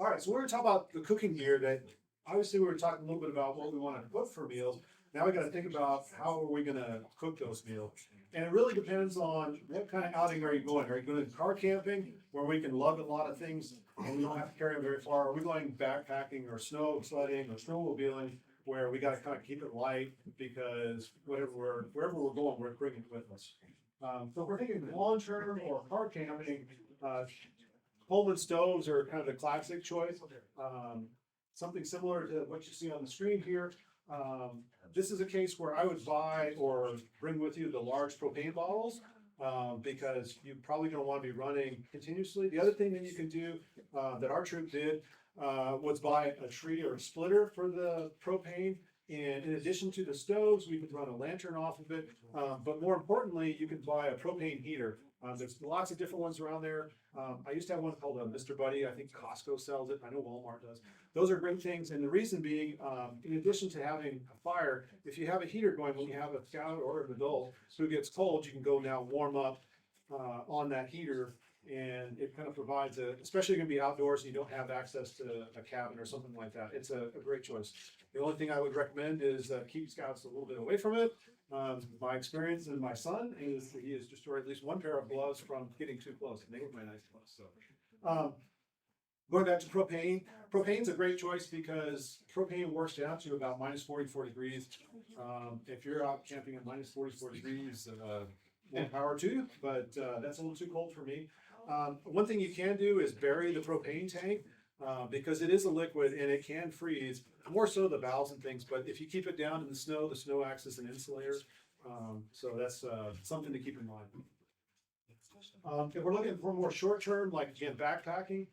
All right, so we're gonna talk about the cooking gear that, obviously, we were talking a little bit about what we want to cook for meals. Now we gotta think about how are we gonna cook those meals? And it really depends on what kind of outing are you going? Are you going car camping where we can lug a lot of things and we don't have to carry them very far? Are we going backpacking or snow sledding or snowmobiling where we gotta kind of keep it light because wherever we're going, we're bringing it with us. So if we're thinking long-term or car camping, Coleman stoves are kind of the classic choice. Something similar to what you see on the screen here. This is a case where I would buy or bring with you the large propane bottles because you're probably going to want to be running continuously. The other thing that you can do that our troop did was buy a tree or a splitter for the propane. And in addition to the stoves, we could run a lantern off of it. But more importantly, you can buy a propane heater. There's lots of different ones around there. I used to have one called a Mr. Buddy. I think Costco sells it. I know Walmart does. Those are great things. And the reason being, in addition to having a fire, if you have a heater going when you have a scout or an adult who gets cold, you can go now warm up on that heater. And it kind of provides especially going to be outdoors and you don't have access to a cabin or something like that. It's a great choice. The only thing I would recommend is keep scouts a little bit away from it. My experience and my son is he has destroyed at least one pair of gloves from getting too close, and they were my nice gloves. So, going back to propane, propane's a great choice because propane works down to about minus 44 degrees. If you're out camping at minus 44 degrees, more power to you, but that's a little too cold for me. One thing you can do is bury the propane tank. Because it is a liquid and it can freeze, more so the valves and things, but if you keep it down in the snow acts as an insulator. So that's something to keep in mind. If we're looking for more short term, like again, backpacking,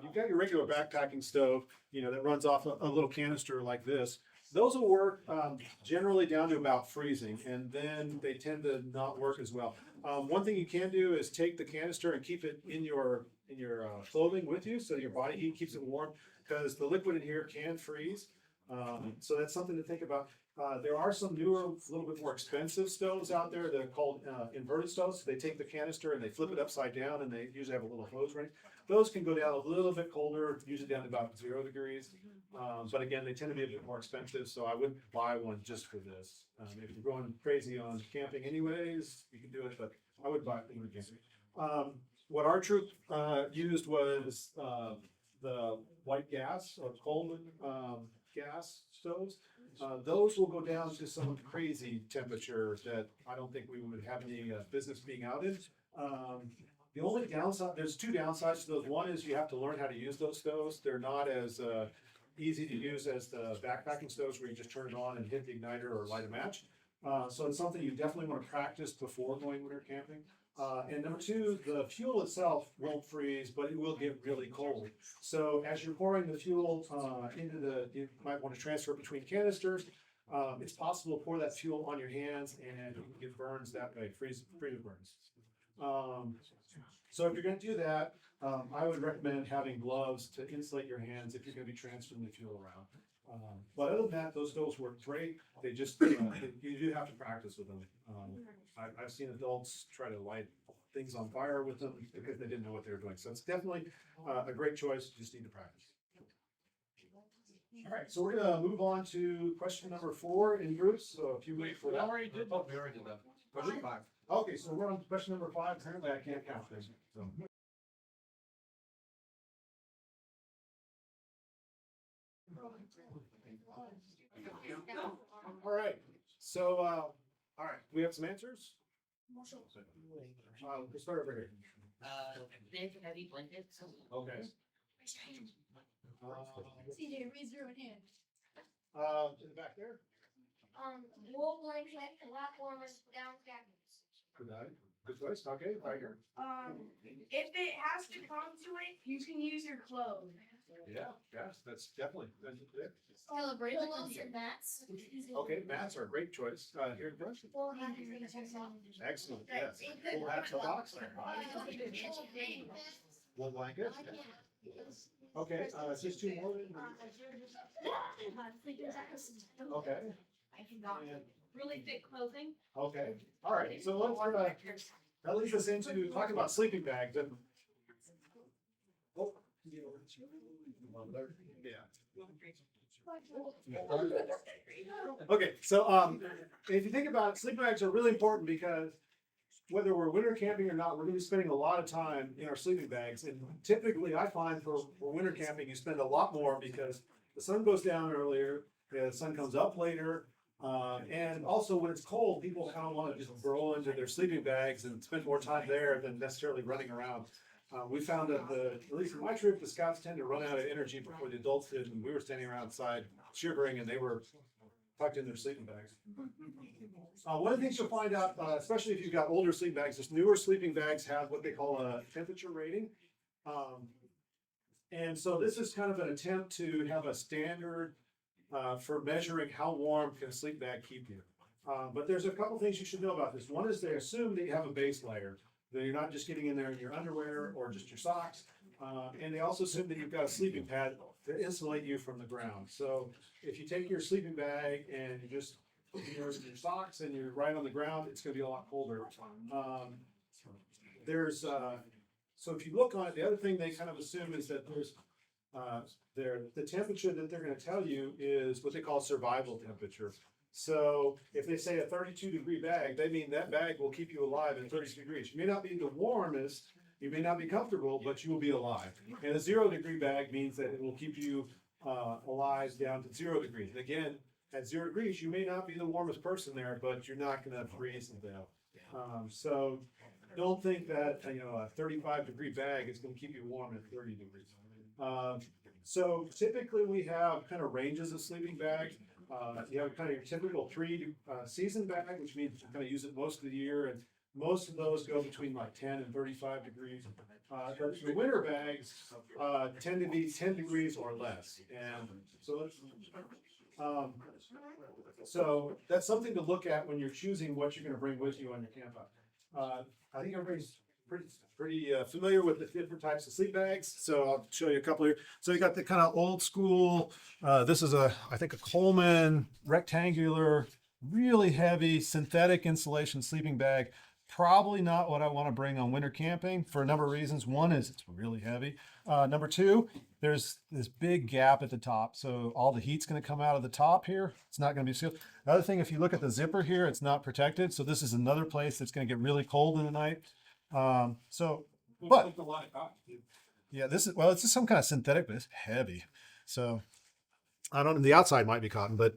you've got your regular backpacking stove, that runs off a little canister like this. Those will work generally down to about freezing, and then they tend to not work as well. One thing you can do is take the canister and keep it in your clothing with you, so your body heat keeps it warm, because the liquid in here can freeze. So that's something to think about. There are some newer, a little bit more expensive stoves out there that are called inverted stoves. They take the canister and they flip it upside down, and they usually have a little hose ring. Those can go down a little bit colder, usually down to about 0 degrees. But again, they tend to be a bit more expensive, so I wouldn't buy one just for this. If you're going crazy on camping anyways, you can do it, but I would buy it for camping. What our troop used was the white gas or Coleman gas stoves. Those will go down to some crazy temperature that I don't think we would have any business being out in. The only downside, there's two downsides to those. One is you have to learn how to use those stoves. They're not as easy to use as the backpacking stoves where you just turn it on and hit the igniter or light a match. So it's something you definitely want to practice before going winter camping. And number two, the fuel itself won't freeze, but it will get really cold. So as you're pouring the fuel you might want to transfer it between canisters. It's possible to pour that fuel on your hands and you can get burns that way, freeze burns. So if you're going to do that, I would recommend having gloves to insulate your hands if you're going to be transferring the fuel around. But other than that, those stoves work great. They just, you do have to practice with them. I've seen adults try to light things on fire with them because they didn't know what they were doing. So it's definitely a great choice. You just need to practice. All right, so we're going to move on to question number 4 in groups. So if you wait for that. We already did that. Question 5. Okay, so we're on question number 5. Apparently I can't count this. So. All right. So, all right, we have some answers. We'll start over here. Big heavy blankets. Okay. CJ, raise your own hand. In the back there. Wool blanket, platforms, down cabinets. Good choice. Okay, right here. If it has to come to it, you can use your clothes. Yeah, that's definitely. Celebrate pillows and mats. Okay, mats are a great choice. Here in front. Full Excellent. Yes. Full hat to box. Wool blanket. Okay. It's just 2 more. Okay. Really thick clothing. Okay. All right. So let's that leads us into talking about sleeping bags. And Okay, so if you think about it, sleeping bags are really important because whether we're winter camping or not, we're gonna be spending a lot of time in our sleeping bags. And typically I find for winter camping, you spend a lot more because the sun goes down earlier, the sun comes up later. And also when it's cold, people kind of want to just burrow into their sleeping bags and spend more time there than necessarily running around. We found that at least in my trip, the scouts tend to run out of energy before the adults did, and we were standing around outside shivering, and they were tucked in their sleeping bags. One of the things you'll find out, especially if you've got older sleeping bags, is newer sleeping bags have what they call a temperature rating. And so this is kind of an attempt to have a standard for measuring how warm can a sleeping bag keep you. But there's a couple things you should know about this. One is they assume that you have a base layer, that you're not just getting in there in your underwear or just your socks. And they also assume that you've got a sleeping pad to insulate you from the ground. So if you take your sleeping bag and you just put your socks and you're right on the ground, it's going to be a lot colder. So if you look on it, the other thing they kind of assume is that the temperature that they're going to tell you is what they call survival temperature. So if they say a 32-degree bag, they mean that bag will keep you alive at 32 degrees. You may not be the warmest, you may not be comfortable, but you will be alive. And a 0-degree bag means that it will keep you alive down to 0 degrees. And again, at 0 degrees, you may not be the warmest person there, but you're not going to freeze to death. So don't think that a 35-degree bag is going to keep you warm at 30 degrees. So typically we have kind of ranges of sleeping bags. You have kind of your typical 3-season bag, which means you kind of use it most of the year, and most of those go between like 10 and 35 degrees. But the winter bags tend to be 10 degrees or less, and so that's something to look at when you're choosing what you're going to bring with you on your camp out. I think everybody's pretty familiar with the different types of sleep bags. So I'll show you a couple here. So you got the kind of old school, this is I think a Coleman rectangular, really heavy synthetic insulation sleeping bag. Probably not what I want to bring on winter camping for a number of reasons. One is it's really heavy. Number two, there's this big gap at the top. So all the heat's going to come out of the top here. It's not going to be sealed. Another thing, if you look at the zipper here, it's not protected. So this is another place that's going to get really cold in the night. But yeah, this is, well, it's just some kind of synthetic, but it's heavy. So I don't know, the outside might be cotton, but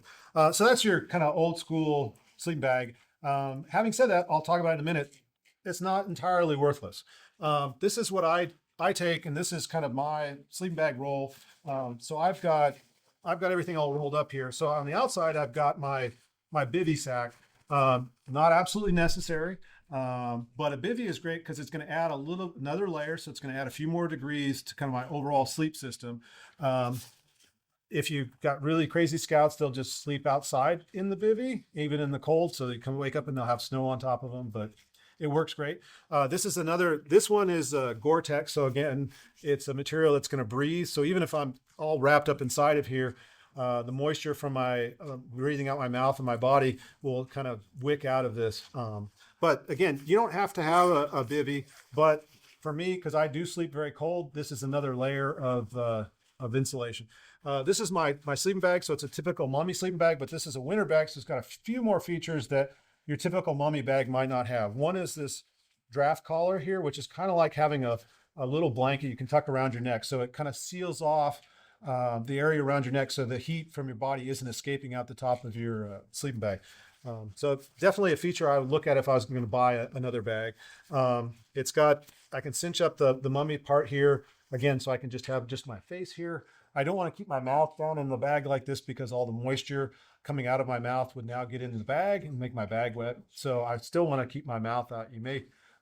so that's your kind of old school sleeping bag. Having said that, I'll talk about it in a minute. It's not entirely worthless. This is what I take, and this is kind of my sleeping bag roll. So I've got everything all rolled up here. So on the outside, I've got my bivy sack. Not absolutely necessary, but a bivy is great because it's going to add another layer. So it's going to add a few more degrees to kind of my overall sleep system. If you've got really crazy scouts, they'll just sleep outside in the bivy, even in the cold. So they can wake up and they'll have snow on top of them, but it works great. This one is Gore-Tex. So again, it's a material that's going to breathe. So even if I'm all wrapped up inside of here, the moisture from my breathing out my mouth and my body will kind of wick out of this. But again, you don't have to have a bivy, but for me, because I do sleep very cold, this is another layer of insulation. This is my sleeping bag. So it's a typical mummy sleeping bag, but this is a winter bag. So it's got a few more features that your typical mummy bag might not have. One is this draft collar here, which is kind of like having a little blanket you can tuck around your neck. So it kind of seals off the area around your neck so the heat from your body isn't escaping out the top of your sleeping bag. So definitely a feature I would look at if I was going to buy another bag. I can cinch up the mummy part here again, so I can just have just my face here. I don't want to keep my mouth down in the bag like this because all the moisture coming out of my mouth would now get into the bag and make my bag wet. So I still want to keep my mouth out.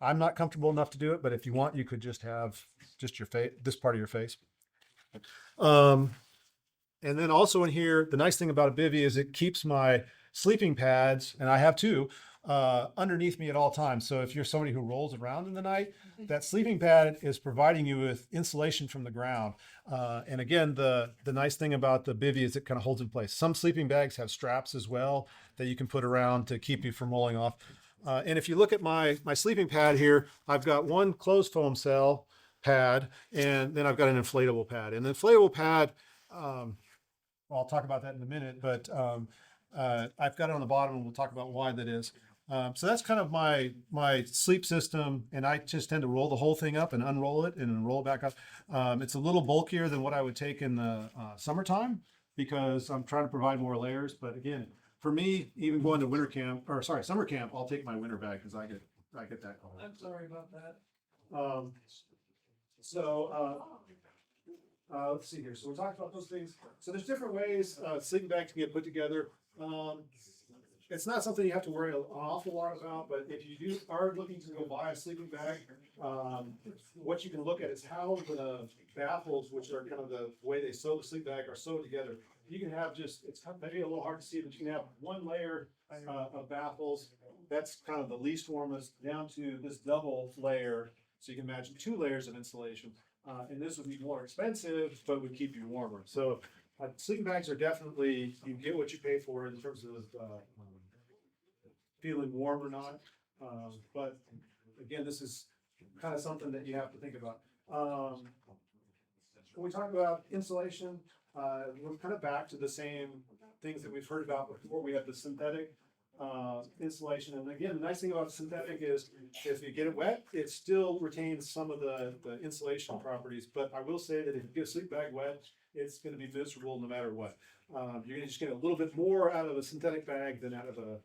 I'm not comfortable enough to do it, but if you want, you could just have just your face, this part of your face. And then also in here, the nice thing about a bivy is it keeps my sleeping pads, and I have two, underneath me at all times. So if you're somebody who rolls around in the night, that sleeping pad is providing you with insulation from the ground. And again, the nice thing about the bivy is it kind of holds in place. Some sleeping bags have straps as well that you can put around to keep you from rolling off. And if you look at my sleeping pad here, I've got one closed foam cell pad, and then I've got an inflatable pad. And the inflatable pad, I'll talk about that in a minute, but I've got it on the bottom, and we'll talk about why that is. So that's kind of my sleep system, and I just tend to roll the whole thing up and unroll it and then roll it back up. It's a little bulkier than what I would take in the summertime because I'm trying to provide more layers. But again, for me, even going to summer camp, I'll take my winter bag because I get that cold. I'm sorry about that. Let's see here. So we're talking about those things. So there's different ways sleeping bag can get put together. It's not something you have to worry an awful lot about, but if you are looking to go buy a sleeping bag, what you can look at is how the baffles, which are kind of the way they sew the sleep bag, are sewed together. You can have it's maybe a little hard to see, but you can have one layer of baffles. That's kind of the least warmest down to this double layer. So you can imagine 2 layers of insulation. And this would be more expensive, but would keep you warmer. So sleeping bags are definitely, you get what you pay for in terms of feeling warm or not. But again, this is kind of something that you have to think about. When we talk about insulation, we're kind of back to the same things that we've heard about before. We have the synthetic insulation. And again, the nice thing about synthetic is if you get it wet, it still retains some of the insulation properties. But I will say that if you get a sleep bag wet, it's going to be miserable no matter what. You're going to just get a little bit more out of a synthetic bag than out of a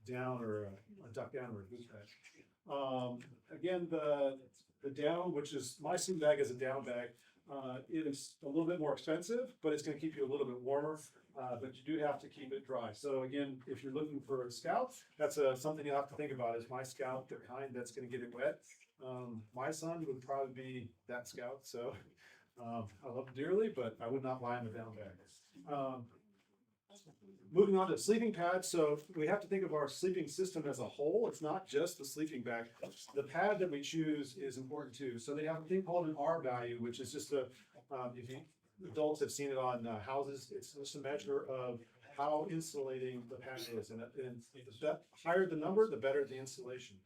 down or a duck down or a goose bag. Again, the down, which is my sleep bag is a down bag, it is a little bit more expensive, but it's going to keep you a little bit warmer. But you do have to keep it dry. So again, if you're looking for a Scout, that's something you have to think about. Is my Scout the kind that's going to get it wet? My son would probably be that Scout. So I love him dearly, but I would not buy him a down bag. Moving on to sleeping pads. So we have to think of our sleeping system as a whole. It's not just the sleeping bag. The pad that we choose is important too. So they have a thing called an R value, which is just adults have seen it on houses. It's just a measure of how insulating the pad is. And the higher the number, the better the insulation.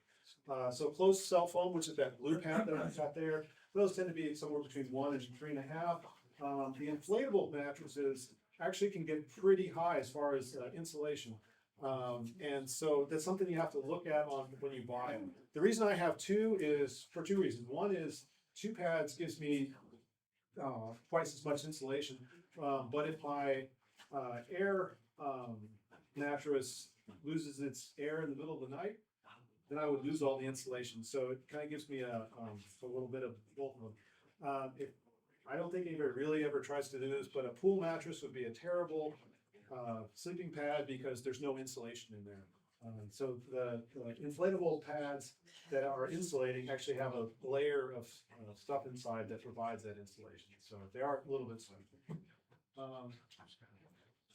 So closed cell foam, which is that blue pad that I've got there, those tend to be somewhere between 1 and 3.5. The inflatable mattresses actually can get pretty high as far as insulation. And so that's something you have to look at when you buy them. The reason I have 2 is for 2 reasons. One is 2 pads gives me twice as much insulation. But if my air mattress loses its air in the middle of the night, then I would lose all the insulation. So it kind of gives me a little bit of both of them. I don't think anybody really ever tries to do this, but a pool mattress would be a terrible sleeping pad because there's no insulation in there. So the inflatable pads that are insulating actually have a layer of stuff inside that provides that insulation. So they are a little bit safer.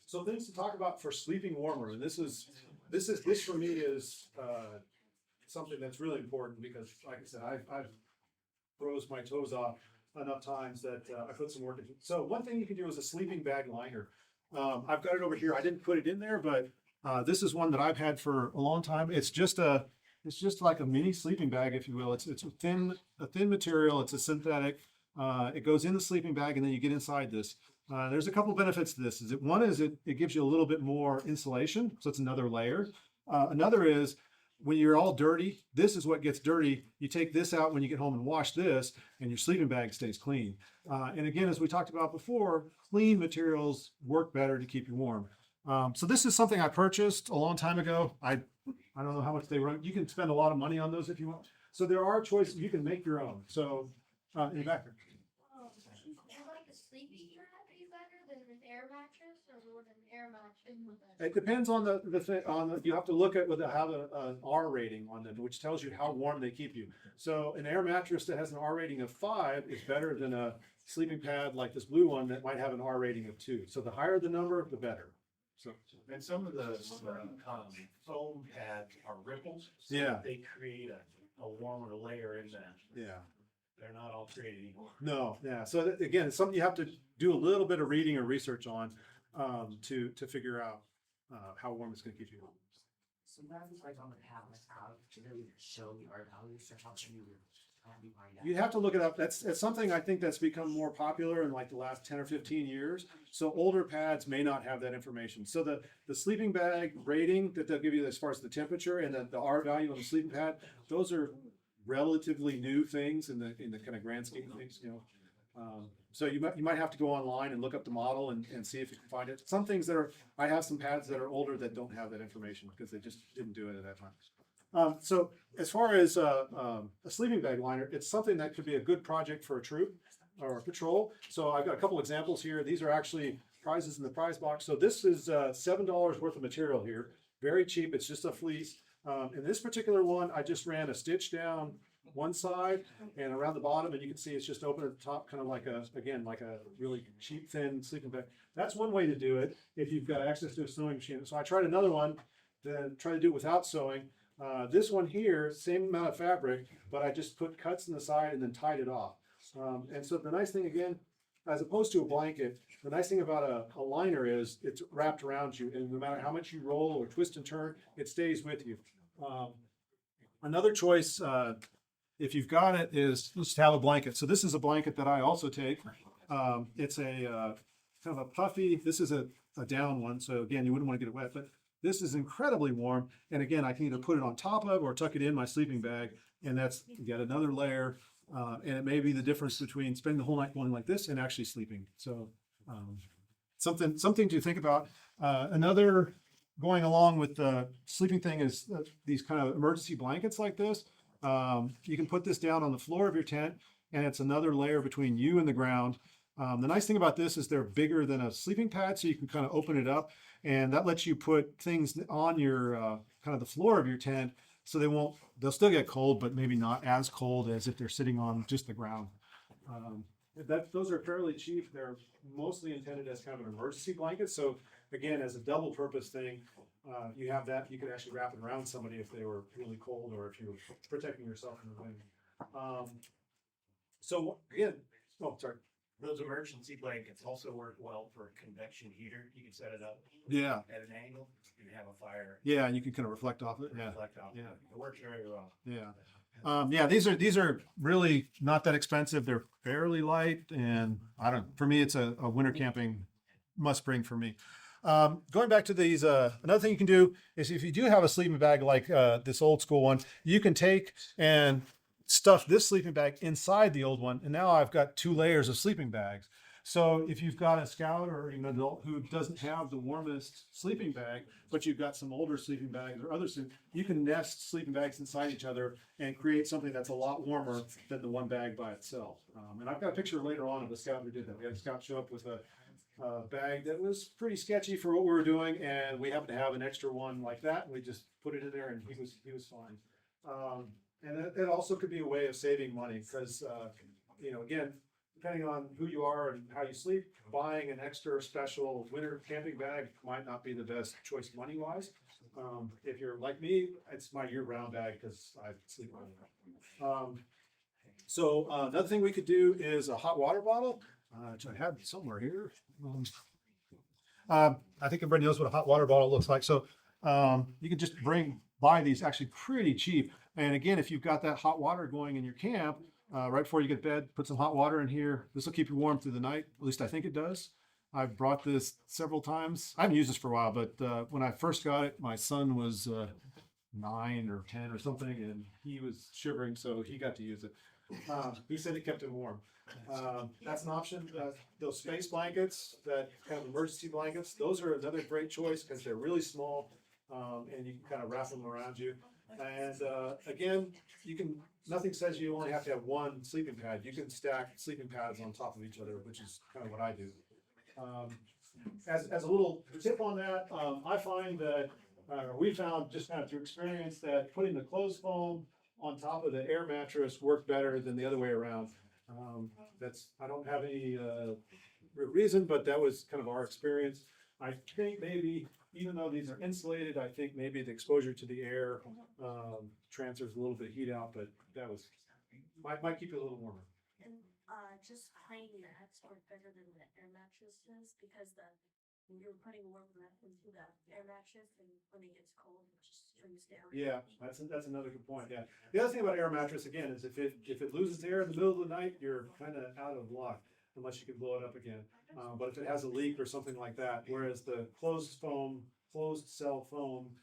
So things to talk about for sleeping warmer, and this for me is something that's really important because, like I said, I've froze my toes off enough times that I put some work into it. So one thing you can do is a sleeping bag liner. I've got it over here. I didn't put it in there, but this is one that I've had for a long time. It's just like a mini sleeping bag, if you will. It's a thin material. It's a synthetic. It goes in the sleeping bag, and then you get inside this. There's a couple benefits to this. One is it gives you a little bit more insulation, so it's another layer. Another is when you're all dirty, this is what gets dirty. You take this out when you get home and wash this, and your sleeping bag stays clean. And again, as we talked about before, clean materials work better to keep you warm. So this is something I purchased a long time ago. I don't know how much they run. You can spend a lot of money on those if you want. So there are choices. You can make your own. So in the back there. Would like a sleeping mat be better than an air mattress, or would an air mattress be better? It depends on you have to look at whether have an R rating on them, which tells you how warm they keep you. So an air mattress that has an R rating of 5 is better than a sleeping pad like this blue one that might have an R rating of 2. So the higher the number, the better. So And some of the foam pads are ripples. So Yeah. They create a warmer layer in that. yeah. They're not all created equal. No, yeah. So again, it's something you have to do a little bit of reading or research on to figure out how warm it's going to keep you. Sometimes like on the pad, like how to really show the R values or how to You'd have to look it up. That's something I think that's become more popular in like the last 10 or 15 years. So older pads may not have that information. So the sleeping bag rating that they'll give you as far as the temperature and the R value on the sleeping pad, those are relatively new things in the kind of grand scheme of things, you know. So you might have to go online and look up the model and see if you can find it. Some things that are, I have some pads that are older that don't have that information because they just didn't do it at that time. So as far as a sleeping bag liner, it's something that could be a good project for a troop or a patrol. So I've got a couple examples here. These are actually prizes in the prize box. So this is $7 worth of material here. Very cheap. It's just a fleece. In this particular one, I just ran a stitch down one side and around the bottom, and you can see it's just open at the top, kind of like like a really cheap, thin sleeping bag. That's one way to do it if you've got access to a sewing machine. So I tried another one, then try to do it without sewing. This one here, same amount of fabric, but I just put cuts in the side and then tied it off. And so the nice thing again, as opposed to a blanket, the nice thing about a liner is it's wrapped around you, and no matter how much you roll or twist and turn, it stays with you. Another choice, if you've got it, is just have a blanket. So this is a blanket that I also take. It's a kind of a puffy, this is a down one. So again, you wouldn't want to get it wet, but this is incredibly warm. And again, I can either put it on top of or tuck it in my sleeping bag. And that's yet another layer. And it may be the difference between spending the whole night going like this and actually sleeping. So something to think about. Another going along with the sleeping thing is these kind of emergency blankets like this. You can put this down on the floor of your tent, and it's another layer between you and the ground. The nice thing about this is they're bigger than a sleeping pad, so you can kind of open it up, and that lets you put things on your kind of the floor of your tent, so they'll still get cold, but maybe not as cold as if they're sitting on just the ground. Those are fairly cheap. They're mostly intended as kind of an emergency blanket. So again, as a double purpose thing, you have that, you could actually wrap it around somebody if they were really cold or if you were protecting yourself from the wind. So again, oh, sorry. Those emergency blankets also work well for a convection heater. You can set it up Yeah. at an angle and have a fire Yeah, and you can kind of reflect off it. Yeah. reflect off. Yeah. It works very well. Yeah. Yeah, these are really not that expensive. They're fairly light, and for me, it's a winter camping must bring for me. Going back to these, another thing you can do is if you do have a sleeping bag like this old school one, you can take and stuff this sleeping bag inside the old one, and now I've got 2 layers of sleeping bags. So if you've got a scout or an adult who doesn't have the warmest sleeping bag, but you've got some older sleeping bags or others, you can nest sleeping bags inside each other and create something that's a lot warmer than the one bag by itself. And I've got a picture later on of a scout who did that. We had a scout show up with a bag that was pretty sketchy for what we were doing, and we happened to have an extra one like that, and we just put it in there, and he was fine. And it also could be a way of saving money because, again, depending on who you are and how you sleep, buying an extra special winter camping bag might not be the best choice money-wise. If you're like me, it's my year-round bag because I sleep on it. So another thing we could do is a hot water bottle, which I have somewhere here. I think everybody knows what a hot water bottle looks like. So you can just buy these actually pretty cheap. And again, if you've got that hot water going in your camp, right before you get to bed, put some hot water in here. This will keep you warm through the night. At least I think it does. I've brought this several times. I haven't used this for a while, but when I first got it, my son was 9 or 10 or something, and he was shivering, so he got to use it. He said it kept him warm. That's an option. Those space blankets, that kind of emergency blankets, those are another great choice because they're really small, and you can kind of wrap them around you. And again, nothing says you only have to have one sleeping pad. You can stack sleeping pads on top of each other, which is kind of what I do. As a little tip on that, I find that we found just kind of through experience that putting the closed foam on top of the air mattress worked better than the other way around. I don't have any reason, but that was kind of our experience. I think maybe, even though these are insulated, I think maybe the exposure to the air transfers a little bit of heat out, but that might keep it a little warmer. And just pine mats work better than the air mattresses because the And you're putting warm breath into the air mattress, and when it gets cold, it just shrinks down. Yeah, that's another good point, yeah. The other thing about air mattress, again, is if it loses air in the middle of the night, you're kind of out of luck, unless you can blow it up again. But if it has a leak or something like that, whereas the closed cell foam,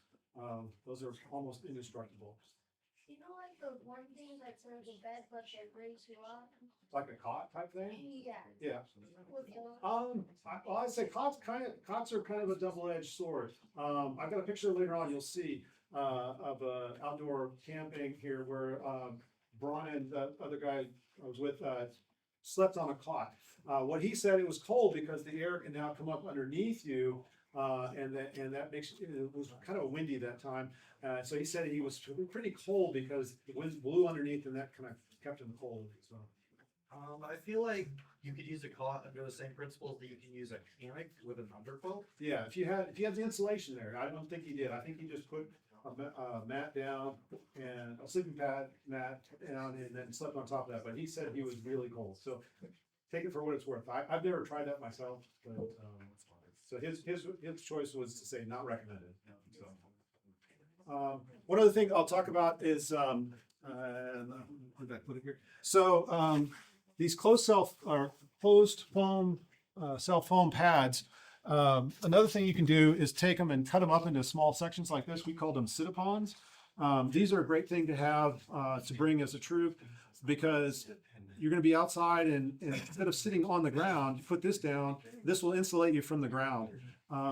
those are almost indestructible. You know, like those one things that serve the bed, but they raise you up? Like a cot type thing? Yeah. Yeah. With those. Well, I'd say cots are kind of a double-edged sword. I've got a picture later on, you'll see, of, outdoor camping here where, Brian, the other guy I was with, slept on a cot. What he said, it was cold because the air can now come up underneath you, and that makes, it was kind of windy that time. So he said he was pretty cold because the wind blew underneath and that kind of kept him cold, so. I feel like you could use a cot under the same principles that you can use a hammock with an underquilt. Yeah, if you had the insulation there, I don't think he did. I think he just put a mat down and a sleeping pad mat down and then slept on top of that. But he said he was really cold. So take it for what it's worth. I've never tried that myself, but so his choice was to say not recommended. So, one other thing I'll talk about is where did I put it here? So these closed foam cell foam pads. Another thing you can do is take them and cut them up into small sections like this. We call them sit-upons. These are a great thing to have to bring as a troop because you're going to be outside and instead of sitting on the ground, you put this down. This will insulate you from the ground.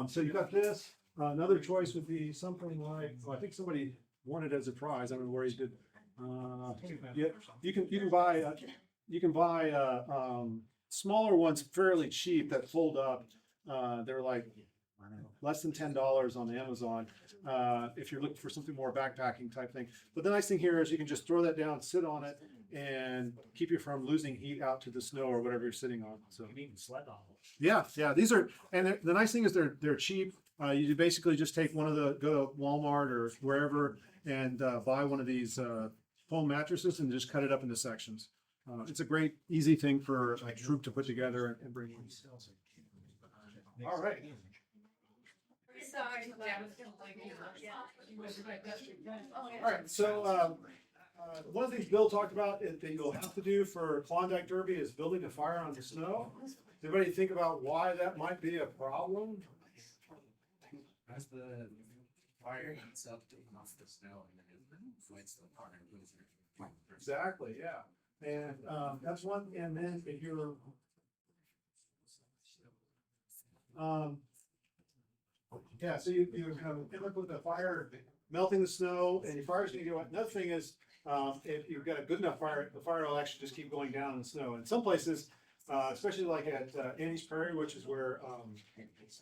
So you've got this. Another choice would be something like, well, I think somebody won it as a prize. I don't know where he did. Yeah, you can buy smaller ones fairly cheap that fold up. They're like, I don't know, less than $10 on Amazon if you're looking for something more backpacking type thing. But the nice thing here is you can just throw that down, sit on it, and keep you from losing heat out to the snow or whatever you're sitting on. So You can sled on them. yeah, these are, and the nice thing is they're cheap. You basically just take go to Walmart or wherever and buy one of these foam mattresses and just cut it up into sections. It's a great, easy thing for a troop to put together and bring. All right. Sorry. All right, so one of the things Bill talked about is that you'll have to do for Klondike Derby is building a fire on the snow. Does anybody think about why that might be a problem? As the fire heats up off the snow and then it lights the fire. Exactly, yeah. And that's one, and then if you're yeah, so you kind of end up with the fire melting the snow and your fire's gonna get wet. Another thing is if you've got a good enough fire, the fire will actually just keep going down in the snow. In some places, especially like at Annie's Prairie, which is where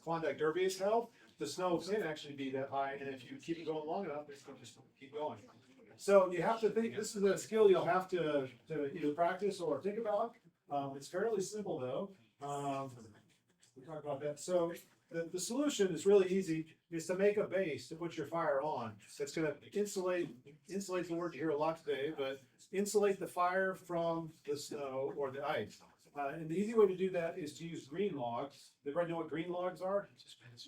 Klondike Derby is held, the snow can actually be that high, and if you keep it going long enough, it's going to just keep going. So you have to think, this is a skill you'll have to either practice or think about. It's fairly simple though. We talk about that. So the solution is really easy, is to make a base to put your fire on. That's going to insulate the word you hear a lot today, but insulate the fire from the snow or the ice. And the easy way to do that is to use green logs. Does everybody know what green logs are?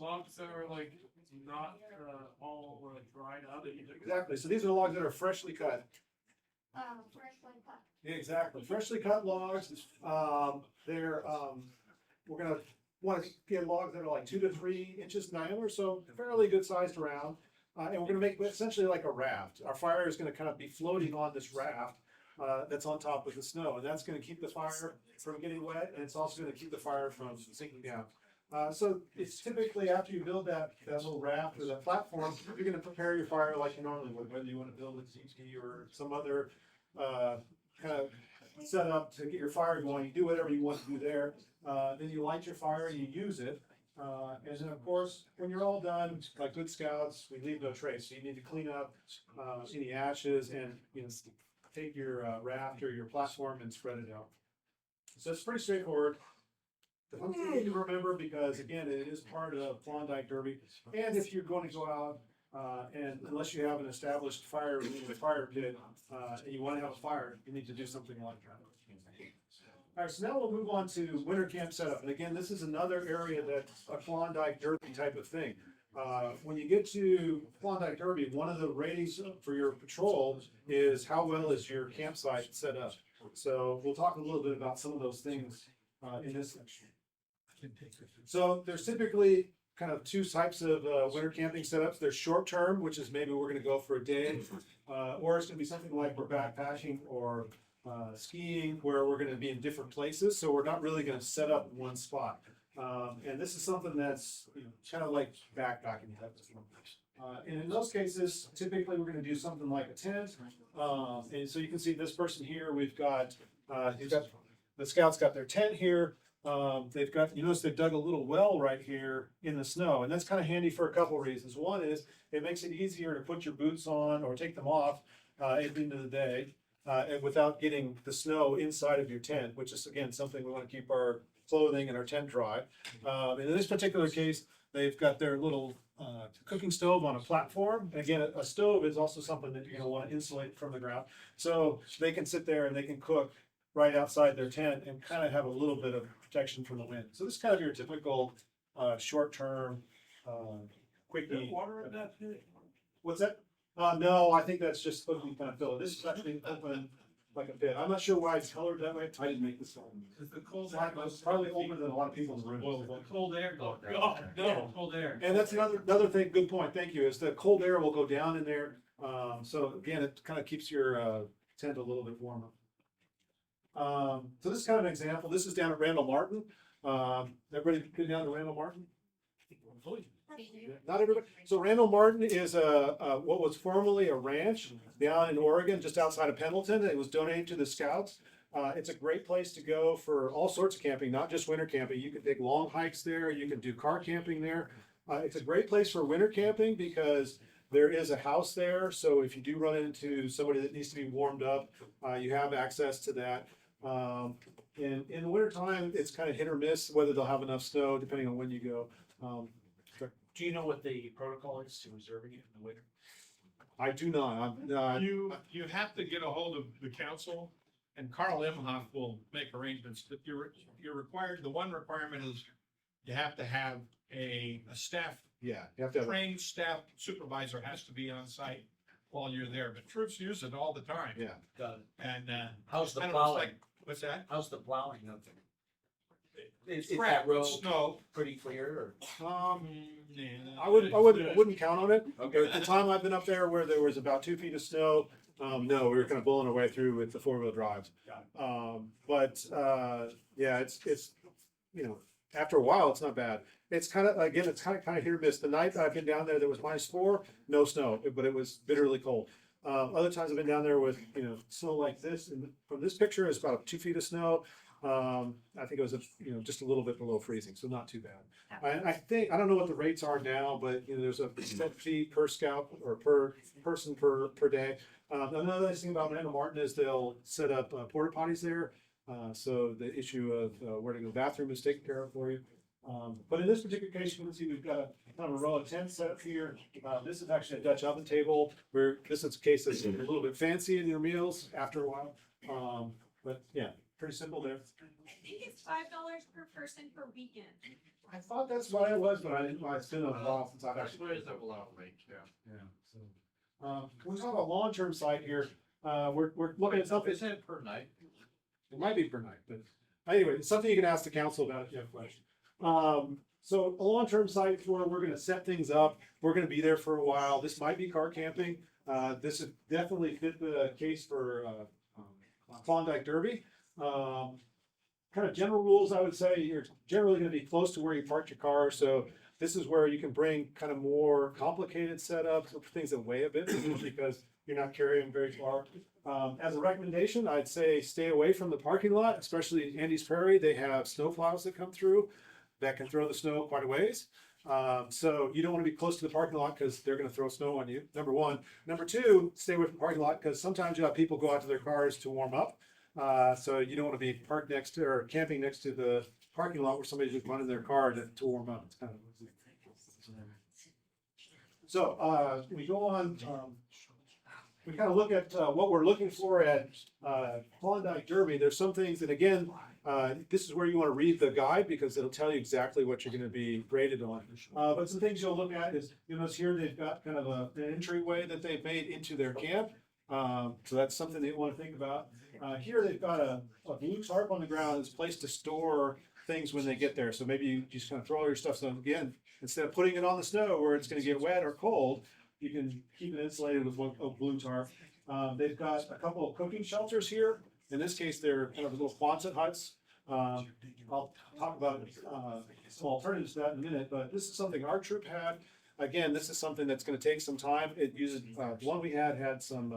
Logs that are like not all dried up. Exactly. So these are logs that are freshly cut. Fresh one cut. Yeah, exactly. Freshly cut logs. We're gonna want to get logs that are like 2 to 3 inches diameter, so fairly good sized around. And we're gonna make essentially like a raft. Our fire is gonna kind of be floating on this raft that's on top of the snow, and that's gonna keep the fire from getting wet, and it's also gonna keep the fire from sinking down. So it's typically after you build that little raft or that platform, you're gonna prepare your fire like you normally would, whether you want to build a TT or some other kind of setup to get your fire going. You do whatever you want to do there. Then you light your fire and you use it. And then of course, when you're all done, like good scouts, we leave no trace. So you need to clean up any ashes and take your raft or your platform and spread it out. So it's pretty straightforward. The one thing you need to remember, because again, it is part of Klondike Derby, and if you're going to go out and unless you have an established fire pit and you want to have a fire, you need to do something like that. All right, so now we'll move on to winter camp setup. And again, this is another area that's a Klondike Derby type of thing. When you get to Klondike Derby, one of the ratings for your patrol is how well is your campsite set up. So we'll talk a little bit about some of those things in this section. So there's typically kind of two types of winter camping setups. There's short term, which is maybe we're gonna go for a day, or it's gonna be something like we're backpacking or skiing, where we're gonna be in different places. So we're not really gonna set up in one spot. And this is something that's, you know, kind of like backpacking type of thing. And in those cases, typically we're gonna do something like a tent. And so you can see this person here, we've got, the scouts got their tent here. They've got, you notice they've dug a little well right here in the snow, and that's kind of handy for a couple of reasons. One is it makes it easier to put your boots on or take them off at the end of the day, and without getting the snow inside of your tent, which is again something we want to keep our clothing and our tent dry. And in this particular case, they've got their little cooking stove on a platform. And again, a stove is also something that you're gonna want to insulate from the ground, so they can sit there and they can cook right outside their tent and kind of have a little bit of protection from the wind. So this is kind of your typical short-term quickie. Water in that pit? What's that? No, I think that's just supposed to be kind of filled. This is actually open like a pit. I'm not sure why it's colored that way. I didn't make this one. Is the cold It's probably older than a lot of people in the room. the cold air go down? No, cold air. And that's another thing, good point, thank you, is the cold air will go down in there. So again, it kind of keeps your tent a little bit warmer. So this is kind of an example. This is down at Randall Martin. Everybody been down to Randall Martin? Not everybody. So Randall Martin is what was formerly a ranch down in Oregon, just outside of Pendleton. It was donated to the Scouts. It's a great place to go for all sorts of camping, not just winter camping. You can take long hikes there. You can do car camping there. It's a great place for winter camping because there is a house there. So if you do run into somebody that needs to be warmed up, you have access to that. In the wintertime, it's kind of hit or miss whether they'll have enough snow depending on when you go. Do you know what the protocol is to reserving it in the winter? I do not. You have to get a hold of the council, and Carl Imhoff will make arrangements, but you're required, the one requirement is you have to have a staff, Yeah, you have to have. trained staff supervisor has to be on site while you're there, but troops use it all the time. Yeah. Got it. And, How's the and it was plowing? like, what's that? How's the plowing of it? Is Crap, that road snow. pretty clear Yeah. I wouldn't count on it. or? Okay. At the time I've been up there where there was about 2 feet of snow, no, we were kind of blowing our way through with the 4-wheel drives. Yeah, it's, you know, after a while, it's not bad. It's kind of, again, it's kind of hit or miss. The night that I've been down there was -4, no snow, but it was bitterly cold. Other times I've been down there with, you know, snow like this, and from this picture, it's about 2 feet of snow. I think it was, just a little bit below freezing, so not too bad. I think, I don't know what the rates are now, but, there's a set fee per scout or per person per day. Another nice thing about Randall Martin is they'll set up porta potties there. So the issue of where to go to the bathroom is taken care of for you. But in this particular case, you can see we've got a kind of a row of tents set up here. This is actually a Dutch oven table where this is a case that's a little bit fancy in your meals after a while. But yeah, pretty simple there. I think it's $5 per person per weekend. I thought that's what it was, but I didn't, it's been a while since I've actually. Where is the below rate, yeah. Yeah, so, when we talk about long-term site here, we're looking at something. Is it per night? It might be per night, but anyway, it's something you can ask the council about if you have questions. So a long-term site where we're gonna set things up, we're gonna be there for a while. This might be car camping. This would definitely fit the case for, Klondike Derby. Kind of general rules, I would say, you're generally gonna be close to where you park your car, so this is where you can bring kind of more complicated setups, things that weigh a bit, because you're not carrying them very far. As a recommendation, I'd say stay away from the parking lot, especially Andy's Prairie. They have snow plows that come through that can throw the snow quite a ways. So you don't want to be close to the parking lot because they're going to throw snow on you, number one. Number two, stay away from the parking lot because sometimes you have people go out to their cars to warm up. So you don't want to be parked next to or camping next to the parking lot where somebody's just running their car to warm up. It's kind of so we go on. we kind of look at, what we're looking for at, Klondike Derby, there's some things that, again, this is where you want to read the guide because it'll tell you exactly what you're going to be graded on. But some things you'll look at is, you notice here they've got kind of an entryway that they've made into their camp. So that's something that you want to think about. Here they've got a blue tarp on the ground as a place to store things when they get there. So maybe you just kind of throw all your stuff. So again, instead of putting it on the snow where it's going to get wet or cold, you can keep it insulated with a blue tarp. They've got a couple of cooking shelters here. In this case, they're kind of little Quonset huts. I'll talk about some alternatives to that in a minute, but this is something our troop had. Again, this is something that's going to take some time. It uses, the one we had some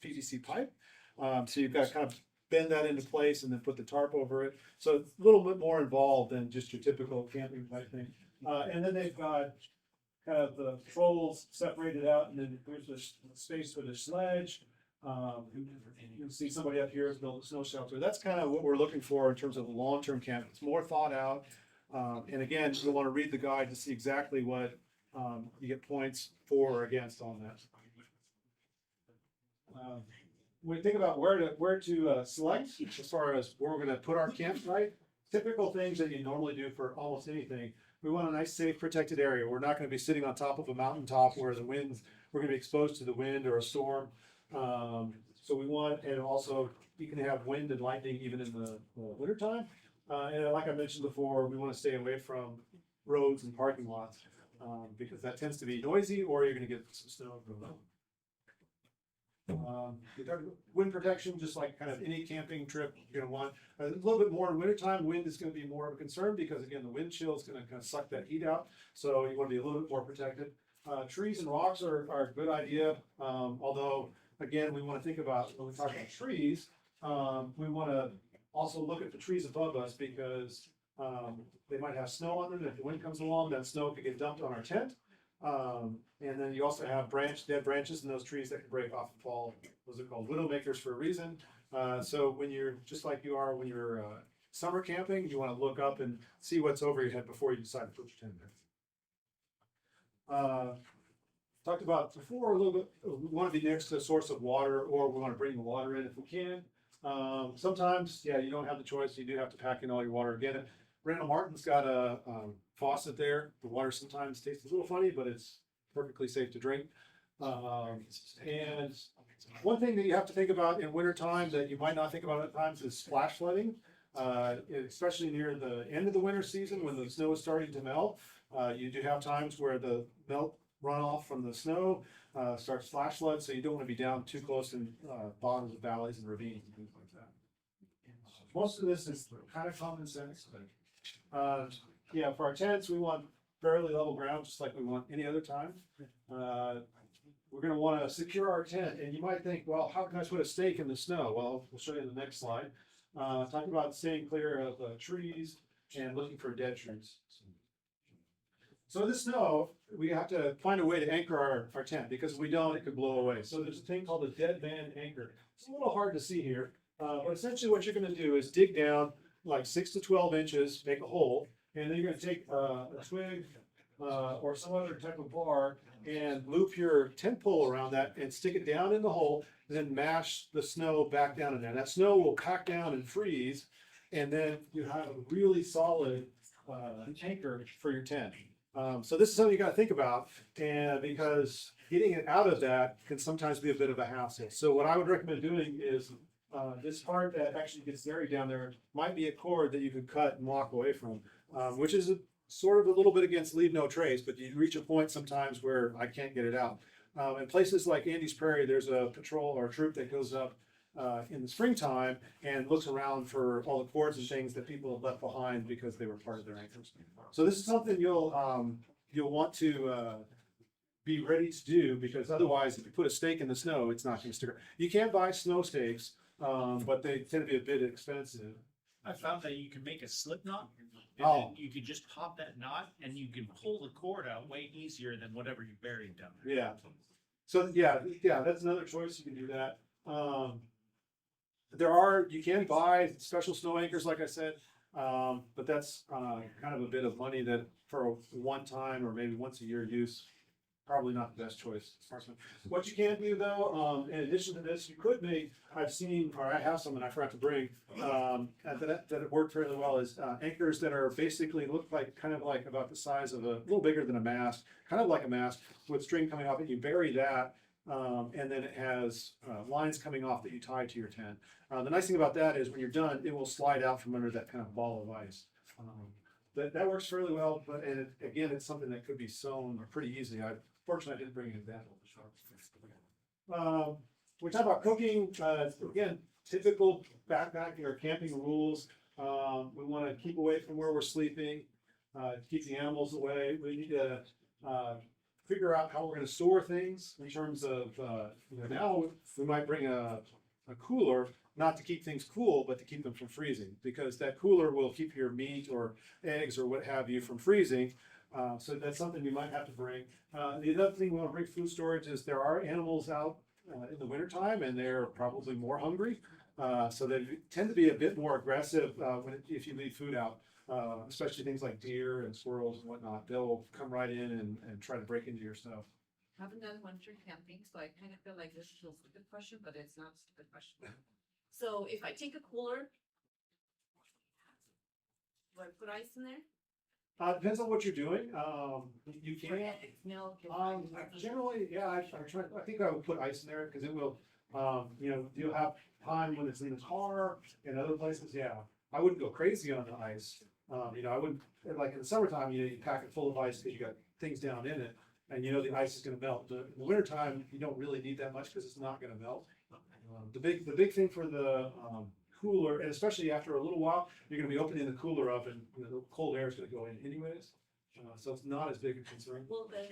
PVC pipe. So you've got to kind of bend that into place and then put the tarp over it. So it's a little bit more involved than just your typical camping type thing. And then they've got kind of the poles separated out, and then there's the space for the sledge. You'll see somebody up here has built a snow shelter. That's kind of what we're looking for in terms of the long-term camp. It's more thought out. And again, you'll want to read the guide to see exactly what you get points for or against on that. When we think about where to select as far as where we're going to put our campsite, typical things that you normally do for almost anything. We want a nice, safe, protected area. We're not going to be sitting on top of a mountaintop where the winds, we're going to be exposed to the wind or a storm. So we want, and also you can have wind and lightning even in the wintertime. And like I mentioned before, we want to stay away from roads and parking lots because that tends to be noisy or you're going to get some snow. Wind protection, just like kind of any camping trip, you're going to want a little bit more in wintertime. Wind is going to be more of a concern because again, the wind chill is going to kind of suck that heat out. So you want to be a little bit more protected. Trees and rocks are a good idea. Although again, we want to think about when we talk about trees, we want to also look at the trees above us because they might have snow on them. If the wind comes along, that snow could get dumped on our tent. And then you also have dead branches in those trees that can break off and fall. Those are called widow makers for a reason. So when you're just like you are when you're summer camping, you want to look up and see what's over your head before you decide to put your tent there. Talked about before a little bit, we want to be next to a source of water or we want to bring the water in if we can. Sometimes, yeah, you don't have the choice. You do have to pack in all your water. Again, Randall Martin's got a faucet there. The water sometimes tastes a little funny, but it's perfectly safe to drink. And one thing that you have to think about in wintertime that you might not think about at times is splash flooding, especially near the end of the winter season when the snow is starting to melt. You do have times where the melt runoff from the snow starts flash flood, so you don't want to be down too close in bottoms of valleys and ravines and things like that. Most of this is kind of common sense, but yeah, for our tents, we want fairly level ground, just like we want any other time. We're going to want to secure our tent, and you might think, well, how can I put a stake in the snow? Well, we'll show you in the next slide. Talking about staying clear of trees and looking for dead trees. So the snow, we have to find a way to anchor our tent because if we don't, it could blow away. So there's a thing called a dead man anchor. It's a little hard to see here, but essentially what you're going to do is dig down like 6 to 12 inches, make a hole, and then you're going to take a twig or some other type of bar and loop your tent pole around that and stick it down in the hole and then mash the snow back down in there. That snow will pack down and freeze, and then you have a really solid anchor for your tent. So this is something you got to think about, and because getting it out of that can sometimes be a bit of a hassle. So what I would recommend doing is this part that actually gets buried down there might be a cord that you could cut and walk away from, which is sort of a little bit against leave no trace, but you reach a point sometimes where I can't get it out. In places like Andy's Prairie, there's a patrol or a troop that goes up in the springtime and looks around for all the cords and things that people have left behind because they were part of their anchors. So this is something you'll want to be ready to do, because otherwise, if you put a stake in the snow, it's not going to stick. You can buy snow stakes, but they tend to be a bit expensive. I found that you can make a slip knot, and Oh. then you can just pop that knot, and you can pull the cord out way easier than whatever you buried down there. Yeah. So yeah, that's another choice. You can do that. You can buy special snow anchors, like I said, but that's kind of a bit of money that for a one time or maybe once a year use. probably not the best choice. What you can do though, in addition to this, you could make, I've seen, or I have some and I forgot to bring, that have worked fairly well is, anchors that are basically look like, kind of like about the size of a little bigger than a mast, kind of like a mast with string coming off it. You bury that, and then it has, lines coming off that you tie to your tent. The nice thing about that is when you're done, it will slide out from under that kind of ball of ice. That works fairly well, but again, it's something that could be sewn pretty easily. Fortunately, I didn't bring an example. We talk about cooking, again, typical backpacking or camping rules. We want to keep away from where we're sleeping, keep the animals away. We need to figure out how we're going to store things in terms of, now we might bring a cooler, not to keep things cool, but to keep them from freezing, because that cooler will keep your meat or eggs or what have you from freezing. So that's something you might have to bring. The other thing we want to bring food storage is there are animals out in the wintertime and they're probably more hungry. So they tend to be a bit more aggressive if you leave food out, especially things like deer and squirrels and whatnot. They'll come right in and try to break into your stuff. I haven't done winter camping, so I kind of feel like this is a stupid question, but it's not a stupid question. So if I take a cooler, do I put ice in there? Depends on what you're doing. You For can. eggs, milk, Generally, yeah, I think I would put ice in there because it will, you'll have time when it's in the car and other places, yeah. I wouldn't go crazy on the ice. I wouldn't, like in the summertime, you pack it full of ice because you got things down in it and the ice is gonna melt. In the wintertime, you don't really need that much because it's not gonna melt. The big thing for the, cooler, and especially after a little while, you're gonna be opening the cooler up and the cold air is gonna go in anyways. So it's not as big a concern. Will the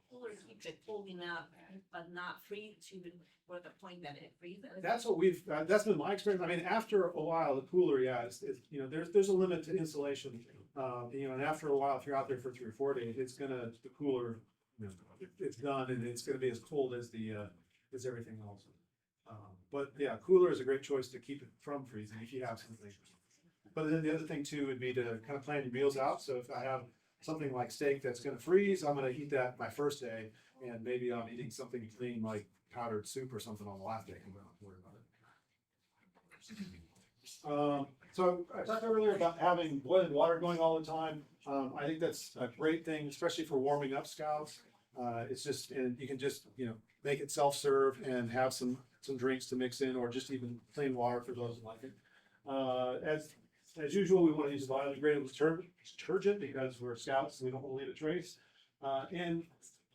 cooler keep it cold enough, but not freeze to for the point that it freezes? That's what that's been my experience. I mean, after a while, the cooler, yeah, there's a limit to insulation. And after a while, if you're out there for 3 or 4 days, the cooler, it's done and it's gonna be as cold as as everything else. But yeah, cooler is a great choice to keep it from freezing if you have something. But then the other thing too would be to kind of plan your meals out. So if I have something like steak that's gonna freeze, I'm gonna eat that my first day, and maybe I'm eating something clean like powdered soup or something on the last day. I don't have to worry about it. So I talked earlier about having boiling water going all the time. I think that's a great thing, especially for warming up scouts. It's just, and you can just, make it self-serve and have some drinks to mix in, or just even plain water for those who like it. As usual, we want to use a biodegradable detergent because we're scouts and we don't want to leave a trace. And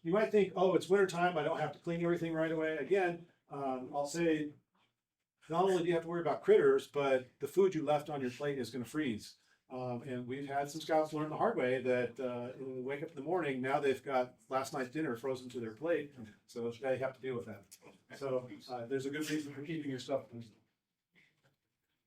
you might think, oh, it's winter time, I don't have to clean everything right away. Again, I'll say, not only do you have to worry about critters, but the food you left on your plate is going to freeze. And we've had some scouts learn the hard way that when they wake up in the morning, now they've got last night's dinner frozen to their plate, so they have to deal with that. So there's a good reason for keeping your stuff.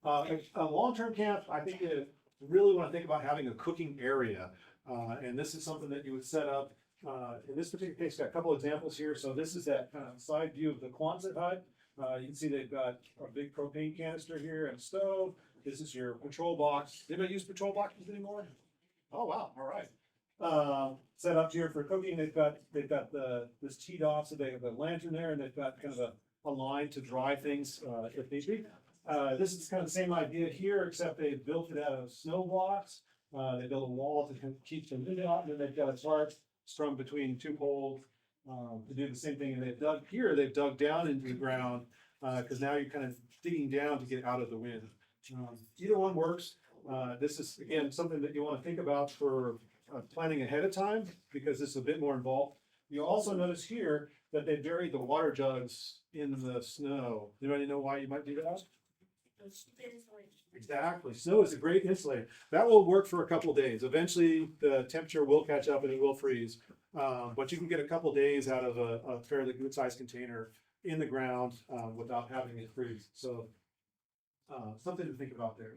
A long-term camp, I think you really want to think about having a cooking area, and this is something that you would set up. In this particular case, got a couple examples here. So this is that kind of side view of the Quonset hut. You can see they've got a big propane canister here and a stove. This is your patrol box. Anybody use patrol boxes anymore? Oh, wow, all right. Set up here for cooking. They've got this teed off, so they have a lantern there, and they've got kind of a line to dry things if need be. This is kind of the same idea here, except they built it out of snow blocks. They built a wall to keep them in out, and then they've got a tarp strung between 2 poles to do the same thing. And they've dug down into the ground because now you're kind of digging down to get out of the wind. Either one works. This is, again, something that you want to think about for planning ahead of time because this is a bit more involved. You'll also notice here that they buried the water jugs in the snow. Anybody know why you might do that? Exactly. Snow is a great insulator. That will work for a couple of days. Eventually, the temperature will catch up and it will freeze. But you can get a couple of days out of a fairly good sized container in the ground without having it freeze. So something to think about there.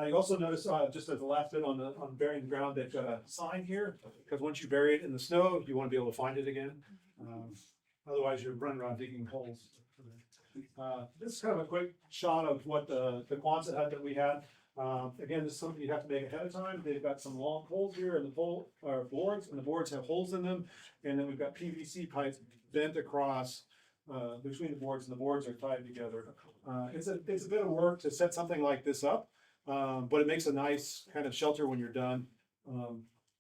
You also notice, just as the last bit on burying the ground, they've got a sign here, because once you bury it in the snow, you want to be able to find it again. Otherwise, you're running around digging holes. This is kind of a quick shot of what the Quonset hut that we had. Again, this is something you have to make ahead of time. They've got some long poles here and the pole, or boards, and the boards have holes in them. And then we've got PVC pipes bent across, between the boards, and the boards are tied together. It's a bit of work to set something like this up, but it makes a nice kind of shelter when you're done.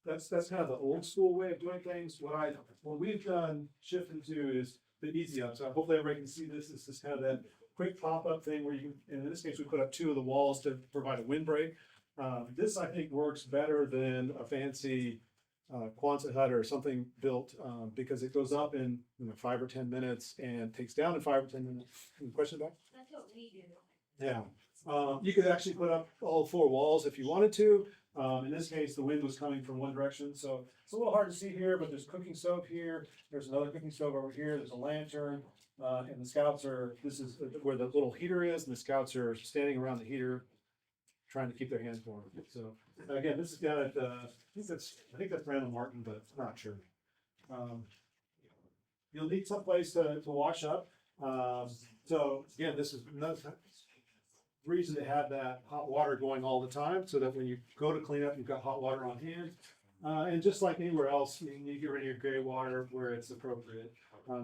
That's kind of the old school way of doing things. What we've done shifted to is the easy up. So hopefully everybody can see this. This is kind of that quick pop-up thing where you can, and in this case, we put up 2 of the walls to provide a windbreak. This I think works better than a fancy Quonset hut or something built, because it goes up in 5 or 10 minutes and takes down in 5 or 10 minutes. Any question back? That's what we do. Yeah. You could actually put up all 4 walls if you wanted to. In this case, the wind was coming from one direction, so it's a little hard to see here, but there's cooking stove here. There's another cooking stove over here. There's a lantern. And the scouts this is where the little heater is, and the scouts are standing around the heater trying to keep their hands warm. So again, this is down at, I think that's Randall Martin, but I'm not sure. You'll need someplace to wash up. So again, this is another reason to have that hot water going all the time, so that when you go to clean up, you've got hot water on hand. And just like anywhere else, you need to get rid of your gray water where it's appropriate.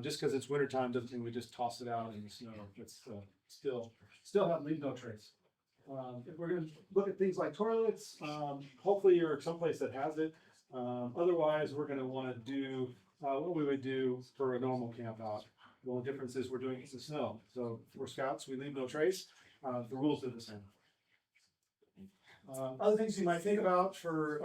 Just because it's wintertime doesn't mean we just toss it out in the snow. It's leave no trace. If we're gonna look at things like toilets, hopefully you're someplace that has it. Otherwise, we're gonna wanna do, what we would do for a normal camp out. The only difference is we're doing it in the snow. So for scouts, we leave no trace. The rules are the same. Other things you might think about for,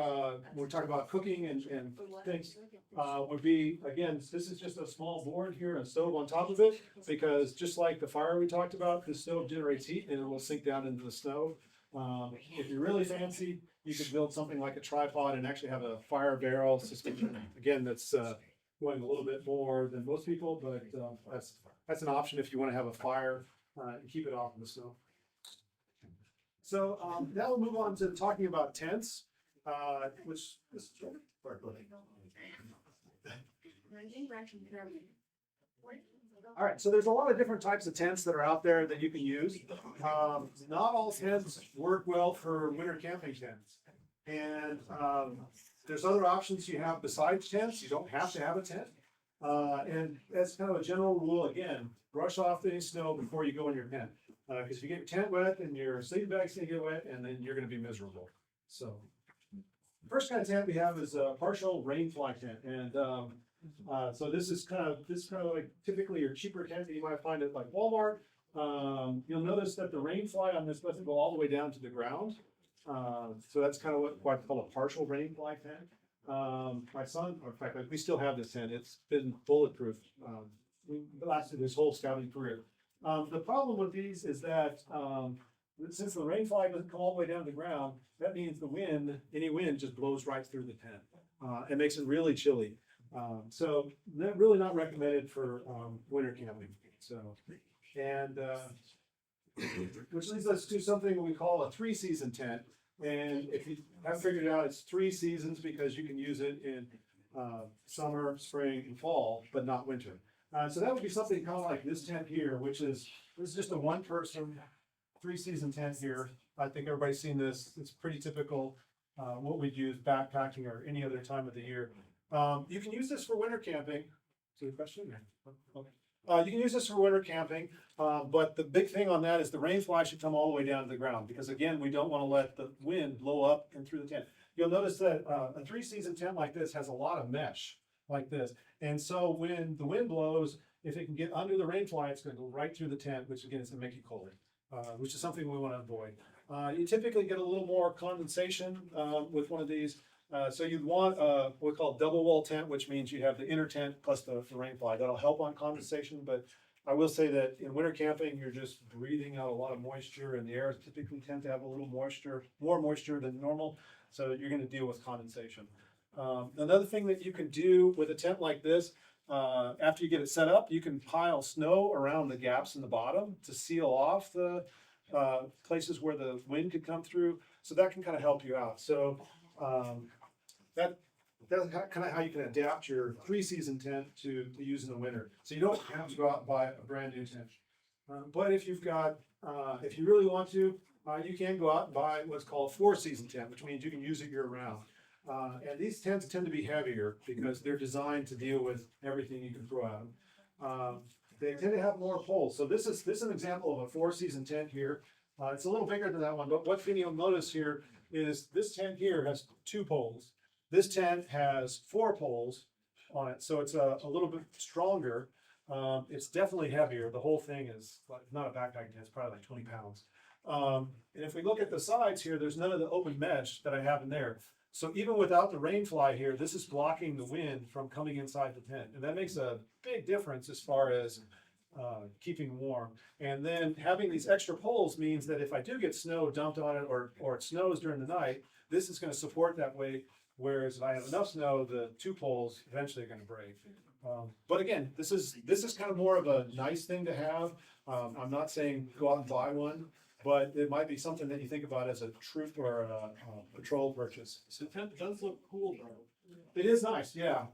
when we talk about cooking and things, would be, again, this is just a small board here, a stove on top of it, because just like the fire we talked about, the stove generates heat and it will sink down into the stove. If you're really fancy, you could build something like a tripod and actually have a fire barrel system. Again, that's going a little bit more than most people, but that's an option if you want to have a fire and keep it off in the snow. So now we'll move on to talking about tents, which is all right. So there's a lot of different types of tents that are out there that you can use. Not all tents work well for winter camping tents, and there's other options you have besides tents. You don't have to have a tent, and as kind of a general rule, again, brush off any snow before you go in your tent. Because if you get your tent wet, and your sleeping bag's gonna get wet, and then you're gonna be miserable. So, the first kind of tent we have is a partial rain fly tent, and so this is kind of like typically your cheaper tent that you might find at like Walmart. You'll notice that the rain fly on this doesn't go all the way down to the ground. So that's kind of what I call a partial rain fly tent. My son, or in fact, we still have this tent. It's been bulletproof. We lasted his whole scouting career. The problem with these is that since the rain fly doesn't come all the way down to the ground, that means any wind just blows right through the tent. It makes it really chilly. So really not recommended for winter camping. So, and which leads us to something we call a 3-season tent. And if you haven't figured it out, it's 3 seasons because you can use it in summer, spring, and fall, but not winter. So that would be something kind of like this tent here, this is just a 1-person 3-season tent here. I think everybody's seen this. It's pretty typical, what we'd use backpacking or any other time of the year. You can use this for winter camping. Is there a question? Okay. You can use this for winter camping, but the big thing on that is the rain fly should come all the way down to the ground, because again, we don't want to let the wind blow up and through the tent. You'll notice that a 3-season tent like this has a lot of mesh like this. And so when the wind blows, if it can get under the rain fly, it's going to go right through the tent, which again is going to make you cold, which is something we want to avoid. You typically get a little more condensation with one of these. So you'd want what we call double wall tent, which means you have the inner tent plus the rain fly. That'll help on condensation, but I will say that in winter camping, you're just breathing out a lot of moisture, and the air typically tend to have a little moisture, more moisture than normal. So you're going to deal with condensation. Another thing that you can do with a tent like this, after you get it set up, you can pile snow around the gaps in the bottom to seal off the places where the wind could come through. So that can kind of help you out. So that's kind of how you can adapt your 3-season tent to use in the winter. So you don't have to go out and buy a brand new tent. But if you've got, if you really want to, you can go out and buy what's called a 4-season tent, which means you can use it year round. And these tents tend to be heavier because they're designed to deal with everything you can throw at them. They tend to have more poles. So this is an example of a 4-season tent here. It's a little bigger than that one, but what you'll notice here is this tent here has 2 poles. This tent has 4 poles on it, so it's a little bit stronger. It's definitely heavier. The whole thing is not a backpack tent, it's probably like 20 pounds. And if we look at the sides here, there's none of the open mesh that I have in there. So even without the rain fly here, this is blocking the wind from coming inside the tent. And that makes a big difference as far as keeping warm. And then having these extra poles means that if I do get snow dumped on it or it snows during the night, this is going to support that way. Whereas if I have enough snow, the 2 poles eventually are going to break. But again, this is kind of more of a nice thing to have. I'm not saying go out and buy one, but it might be something that you think about as a troop or a patrol purchase. The tent does look cool though. It is nice, yeah.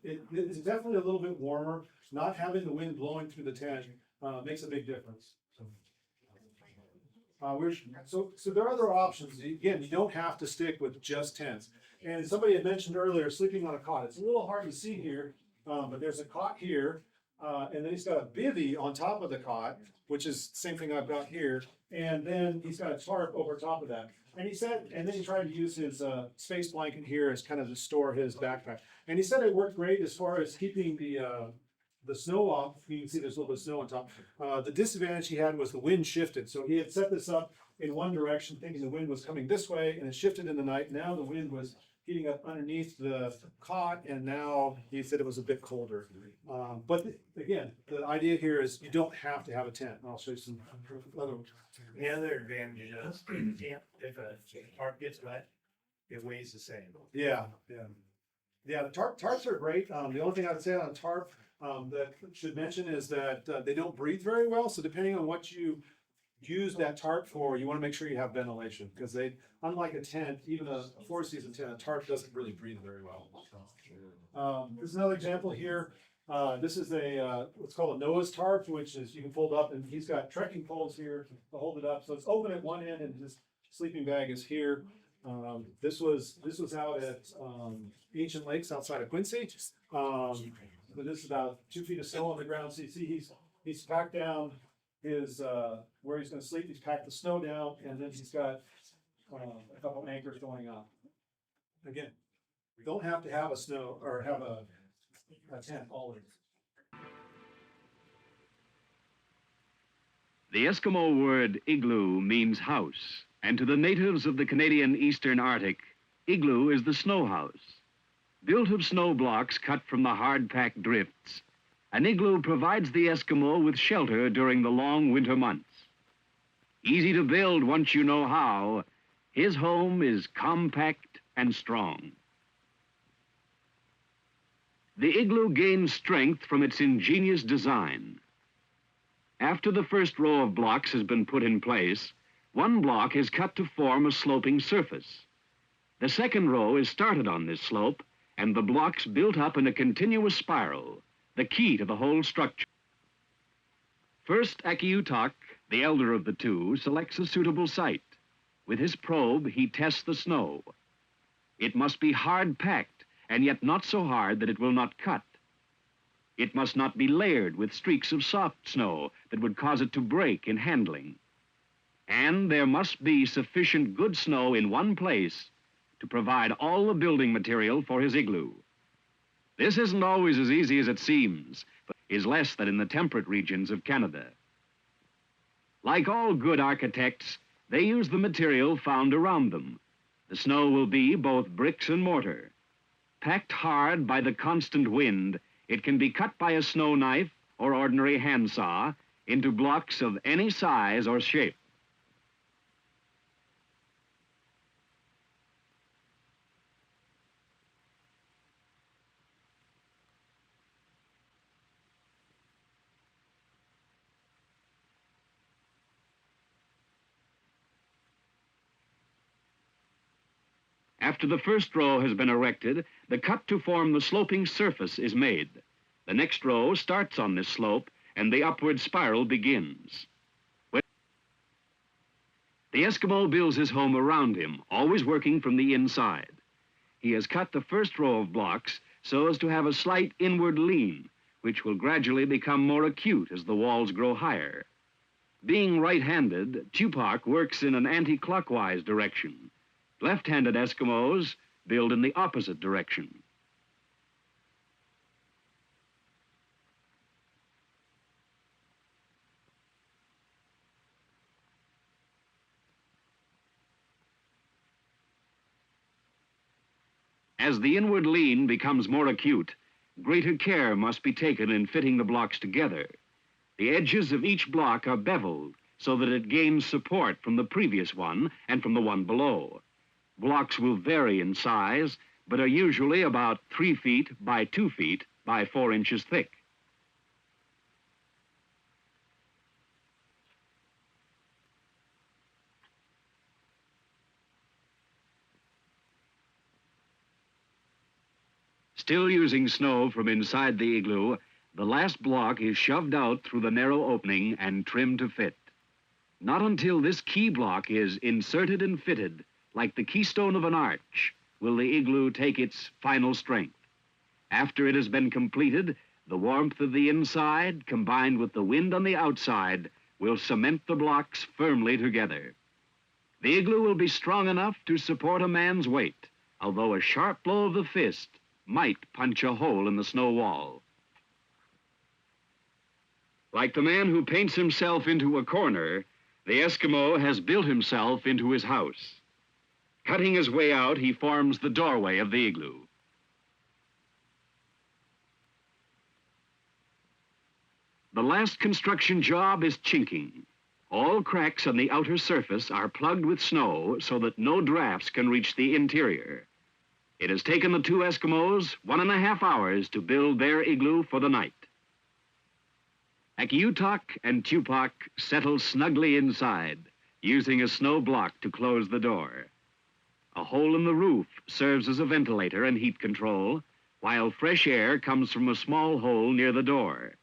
It's definitely a little bit warmer. Not having the wind blowing through the tent makes a big difference. So there are other options. Again, you don't have to stick with just tents. And somebody had mentioned earlier, sleeping on a cot. It's a little hard to see here, but there's a cot here, and then he's got a bivvy on top of the cot, which is the same thing I've got here. And then he's got a tarp over top of that. And he said, and then he tried to use his space blanket here as kind of to store his backpack. And he said it worked great as far as keeping the snow off. You can see there's a little bit of snow on top. The disadvantage he had was the wind shifted. So he had set this up in one direction, thinking the wind was coming this way, and it shifted in the night. Now the wind was heating up underneath the cot, and now he said it was a bit colder. But again, the idea here is you don't have to have a tent. And I'll show you some other. The other advantage is if a tarp gets wet, it weighs the same. Yeah. The tarps are great. The only thing I'd say on a tarp that I should mention is that they don't breathe very well. So depending on what you use that tarp for, you want to make sure you have ventilation, because they, unlike a tent, even a 4-season tent, a tarp doesn't really breathe very well. This is another example here. This is what's called a Noah's tarp, which is you can fold up, and he's got trekking poles here to hold it up. So it's open at one end, and his sleeping bag is here. This was out at Ancient Lakes outside of Quincy. But this is about 2 feet of snow on the ground. So you see he's packed down his where he's going to sleep. He's packed the snow down, and then he's got a couple anchors going on. Again, we don't have to have a snow or have a tent always. The Eskimo word igloo means house, and to the natives of the Canadian Eastern Arctic, igloo is the snow house. Built of snow blocks cut from the hard-packed drifts, an igloo provides the Eskimo with shelter during the long winter months. Easy to build once you know how, his home is compact and strong. The igloo gains strength from its ingenious design. After the first row of blocks has been put in place, one block is cut to form a sloping surface. The second row is started on this slope, and the blocks built up in a continuous spiral, the key to the whole structure. First, Akiutok, the elder of the two, selects a suitable site. With his probe, he tests the snow. It must be hard-packed, and yet not so hard that it will not cut. It must not be layered with streaks of soft snow that would cause it to break in handling. And there must be sufficient good snow in one place to provide all the building material for his igloo. This isn't always as easy as it seems, but is less than in the temperate regions of Canada. Like all good architects, they use the material found around them. The snow will be both bricks and mortar. Packed hard by the constant wind, it can be cut by a snow knife or ordinary handsaw into blocks of any size or shape. After the first row has been erected, the cut to form the sloping surface is made. The next row starts on this slope and the upward spiral begins. The Eskimo builds his home around him, always working from the inside. He has cut the first row of blocks so as to have a slight inward lean, which will gradually become more acute as the walls grow higher. Being right-handed, Tupac works in an anti-clockwise direction. Left-handed Eskimos build in the opposite direction. As the inward lean becomes more acute, greater care must be taken in fitting the blocks together. The edges of each block are beveled so that it gains support from the previous one and from the one below. Blocks will vary in size, but are usually about 3 feet by 2 feet by 4 inches thick. Still using snow from inside the igloo, the last block is shoved out through the narrow opening and trimmed to fit. Not until this key block is inserted and fitted, like the keystone of an arch, will the igloo take its final strength. After it has been completed, the warmth of the inside, combined with the wind on the outside, will cement the blocks firmly together. The igloo will be strong enough to support a man's weight, although a sharp blow of the fist might punch a hole in the snow wall. Like the man who paints himself into a corner, the Eskimo has built himself into his house. Cutting his way out, he forms the doorway of the igloo. The last construction job is chinking. All cracks on the outer surface are plugged with snow so that no drafts can reach the interior. It has taken the 2 Eskimos 1.5 hours to build their igloo for the night. Akiutok and Tupac settle snugly inside, using a snow block to close the door. A hole in the roof serves as a ventilator and heat control, while fresh air comes from a small hole near the door.